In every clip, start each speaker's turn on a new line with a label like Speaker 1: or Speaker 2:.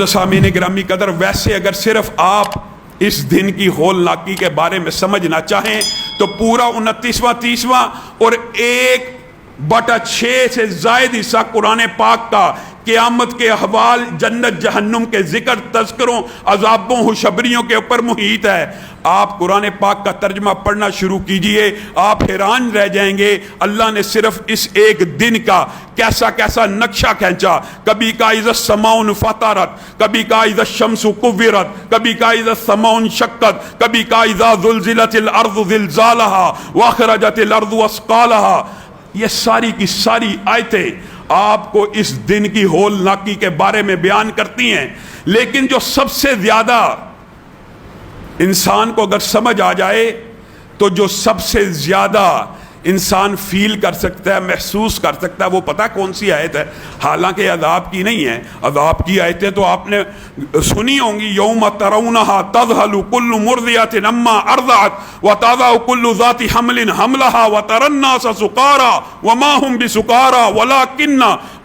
Speaker 1: سامعین گرامی قدر، ویسے اگر صرف آپ اس دن کی ہولناکی کے بارے میں سمجھنا چاہیں تو پورا 29واں 30واں اور 1/6 سے زائد حصہ قرآن پاک کا قیامت کے احوال، جنت جہنم کے ذکر، تذکروں، عذابوں، خوشخبریوں کے اوپر محیط ہے۔ آپ قرآن پاک کا ترجمہ پڑھنا شروع کیجئے، آپ حیران رہ جائیں گے اللہ نے صرف اس ایک دن کا کیسا کیسا نقشہ کھینچا۔ کبھی کہا اذا السماء انفطرت، کبھی کہا اذا الشمس کورت، کبھی کہا اذا السماء انشقت، کبھی کہا اذا زلزلت الارض زلزالها واخرجت الارض اثقالها۔ یہ ساری کی ساری آیتیں آپ کو اس دن کی ہولناکی کے بارے میں بیان کرتی ہیں، لیکن جو سب سے زیادہ انسان کو اگر سمجھ آ جائے تو جو سب سے زیادہ انسان فیل کر سکتا ہے، محسوس کر سکتا ہے، وہ پتہ کون سی آیت ہے؟ حالانکہ عذاب کی نہیں ہے، عذاب کی آیتیں تو آپ نے سنی ہوں گی۔ یوم ترونہا تذہل کل مرضعۃ عما ارضعت وتضع کل ذات حمل حملها وتری الناس سکارى وما هم بسکارى ولکن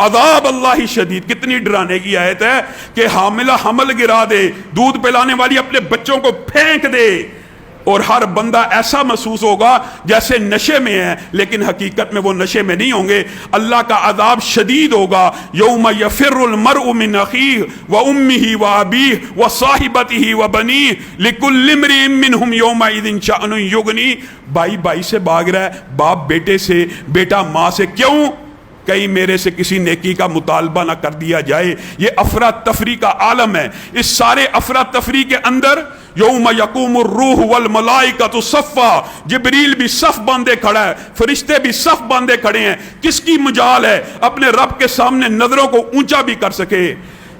Speaker 1: عذاب اللہ شدید۔ کتنی ڈرانے کی آیت ہے کہ حاملہ حمل گرا دے، دودھ پلانے والی اپنے بچوں کو پھینک دے، اور ہر بندہ ایسا محسوس ہوگا جیسے نشے میں ہے، لیکن حقیقت میں وہ نشے میں نہیں ہوں گے۔ اللہ کا عذاب شدید ہوگا۔ یوم یفر المرء من اخیہ وامہ وابیہ وصاحبتہ وبنیہ لکل امرئ منہم یومئذ شأن یغنیہ۔ بھائی بھائی سے بھاگ رہا ہے، باپ بیٹے سے، بیٹا ماں سے، کیوں؟ کہیں میرے سے کسی نیکی کا مطالبہ نہ کر دیا جائے۔ یہ افراتفری کا عالم ہے۔ اس سارے افراتفری کے اندر یوم یقوم الروح والملائکۃ صفا، جبریل بھی صف باندھے کھڑا ہے، فرشتے بھی صف باندھے کھڑے ہیں۔ کس کی مجال ہے اپنے رب کے سامنے نظروں کو اونچا بھی کر سکے؟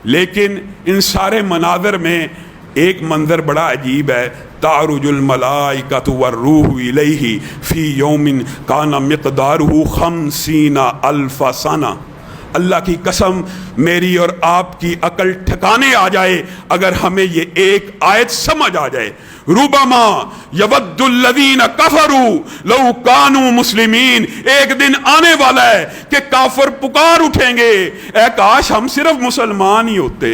Speaker 1: لیکن ان سارے مناظر میں ایک منظر بڑا عجیب ہے۔ تعرج الملائکۃ والروح الیہ فی یوم کان مقدارہ 50,000 سنہ۔ اللہ کی قسم، میری اور آپ کی عقل ٹھکانے آ جائے اگر ہمیں یہ ایک آیت سمجھ آ جائے۔ ربما یود الذین کفروا لو کانوا مسلمین۔ ایک دن آنے والا ہے کہ کافر پکار اٹھیں گے، اے کاش ہم صرف مسلمان ہی ہوتے،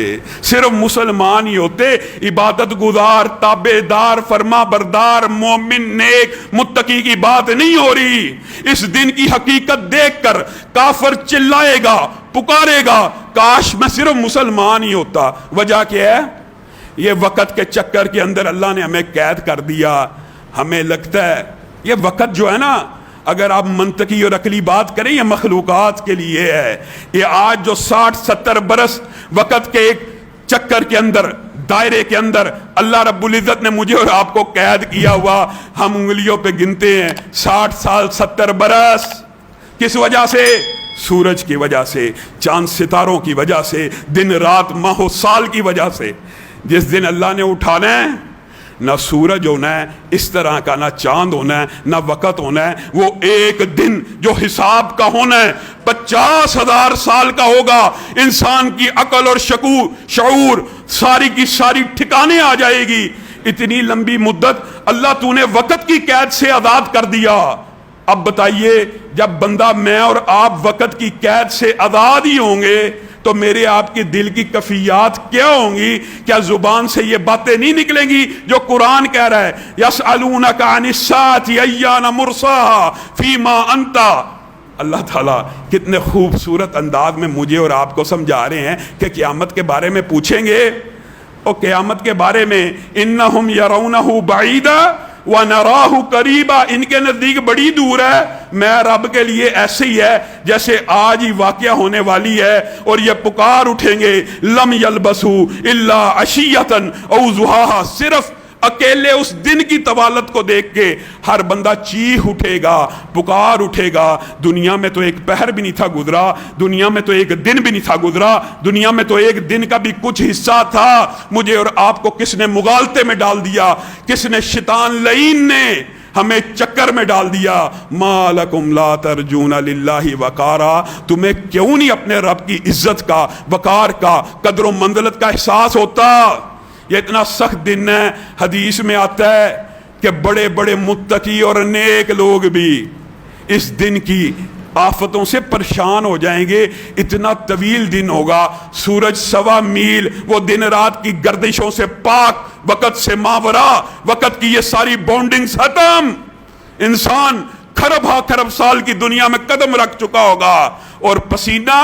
Speaker 1: صرف مسلمان ہی ہوتے، عبادت گزار، تابع دار، فرما بردار، مومن، نیک، متقی کی بات نہیں ہو رہی۔ اس دن کی حقیقت دیکھ کر کافر چلائے گا، پکارے گا، کاش میں صرف مسلمان ہی ہوتا۔ وجہ کیا ہے؟ یہ وقت کے چکر کے اندر اللہ نے ہمیں قید کر دیا۔ ہمیں لگتا ہے یہ وقت جو ہے نا، اگر آپ منطقی اور عقلی بات کریں، یہ مخلوقات کے لیے ہے۔ یہ آج جو 60-70 برس وقت کے ایک چکر کے اندر، دائرے کے اندر اللہ رب العزت نے مجھے اور آپ کو قید کیا ہوا، ہم انگلیوں پہ گنتے ہیں۔ 60 سال 70 برس کس وجہ سے؟ سورج کی وجہ سے، چاند ستاروں کی وجہ سے، دن رات ماہ و سال کی وجہ سے۔ جس دن اللہ نے اٹھانا ہے، نہ سورج ہونا ہے اس طرح کا، نہ چاند ہونا ہے، نہ وقت ہونا ہے۔ وہ ایک دن جو حساب کا ہونا ہے 50,000 سال کا ہوگا۔ انسان کی عقل اور شعور ساری کی ساری ٹھکانے آ جائے گی۔ اتنی لمبی مدت اللہ تو نے وقت کی قید سے آزاد کر دیا۔ اب بتائیے، جب بندہ میں اور آپ وقت کی قید سے آزاد ہی ہوں گے تو میرے آپ کی دل کی کیفیات کیا ہوں گی؟ کیا زبان سے یہ باتیں نہیں نکلیں گی جو قرآن کہہ رہا ہے؟ یسألونک عن الساعة ایان مرساها فیما انت۔ اللہ تعالیٰ کتنے خوبصورت انداز میں مجھے اور آپ کو سمجھا رہے ہیں کہ قیامت کے بارے میں پوچھیں گے، اور قیامت کے بارے میں انہم یرونہ بعیدا وَنَرَاهُ قَرِيبًا، ان کے نزدیک بڑی دور ہے، میں رب کے لیے ایسے ہی ہے جیسے آج ہی واقعہ ہونے والی ہے۔ اور یہ پکار اٹھیں گے، لم يلبسوا الا عشیۃ او ضحاها۔ صرف اکیلے اس دن کی طوالت کو دیکھ کے ہر بندہ چیخ اٹھے گا، پکار اٹھے گا۔ دنیا میں تو ایک پہر بھی نہیں تھا گزرا، دنیا میں تو ایک دن بھی نہیں تھا گزرا، دنیا میں تو ایک دن کا بھی کچھ حصہ تھا۔ مجھے اور آپ کو کس نے مغالطے میں ڈال دیا؟ کس نے؟ شیطان لعین نے ہمیں چکر میں ڈال دیا۔ ما لکم لا ترجون للہ وقارا، تمہیں کیوں نہیں اپنے رب کی عزت کا، وقار کا، قدر و منزلت کا احساس ہوتا؟ یہ اتنا سخت دن ہے، حدیث میں آتا ہے کہ بڑے بڑے متقی اور نیک لوگ بھی اس دن کی آفتوں سے پریشان ہو جائیں گے. اتنا طویل دن ہوگا, سورج 1.25 میل, وہ دن رات کی گردشوں سے پاک, وقت سے ماورا, وقت کی یہ ساری بونڈنگز ختم. انسان کھرب سال کی دنیا میں قدم رکھ چکا ہوگا, اور پسینہ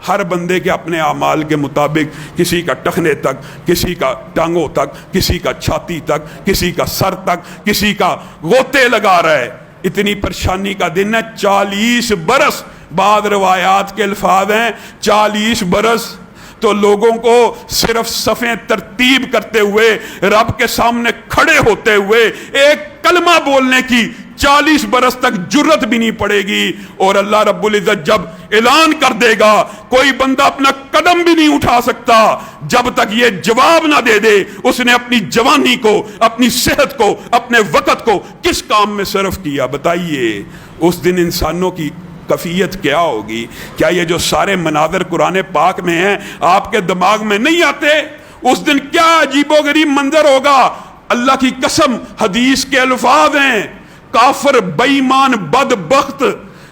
Speaker 1: ہر بندے کے اپنے اعمال کے مطابق, کسی کا ٹخنے تک, کسی کا ٹانگوں تک, کسی کا چھاتی تک, کسی کا سر تک, کسی کا غوطے لگا رہا ہے. اتنی پریشانی کا دن ہے. 40 برس, بعض روایات کے الفاظ ہیں 40 برس تو لوگوں کو صرف صفیں ترتیب کرتے ہوئے, رب کے سامنے کھڑے ہوتے ہوئے ایک کلمہ بولنے کی 40 برس تک جرت بھی نہیں پڑے گی. اور اللہ رب العزت جب اعلان کر دے گا, کوئی بندہ اپنا قدم بھی نہیں اٹھا سکتا جب تک یہ جواب نہ دے دے اس نے اپنی جوانی کو, اپنی صحت کو, اپنے وقت کو کس کام میں صرف کیا. بتائیے اس دن انسانوں کی کیفیت کیا ہوگی؟ کیا یہ جو سارے مناظر قرآن پاک میں ہیں آپ کے دماغ میں نہیں آتے؟ اس دن کیا عجیب و غریب منظر ہوگا. اللہ کی قسم حدیث کے الفاظ ہیں, کافر, بے ایمان, بدبخت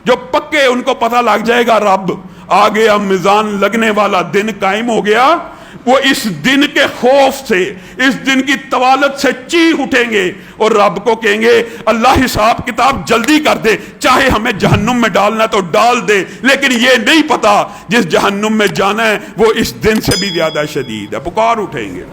Speaker 1: جو پکے, ان کو پتہ لگ جائے گا رب آ گیا, میزان لگنے والا دن قائم ہو گیا. وہ اس دن کے خوف سے, اس دن کی طوالت سے چیخ اٹھیں گے اور رب کو کہیں گے اللہ حساب کتاب جلدی کر دے, چاہے ہمیں جہنم میں ڈالنا تو ڈال دے, لیکن یہ نہیں پتا جس جہنم میں جانا ہے وہ اس دن سے بھی زیادہ شدید ہے. پکار اٹھیں گے.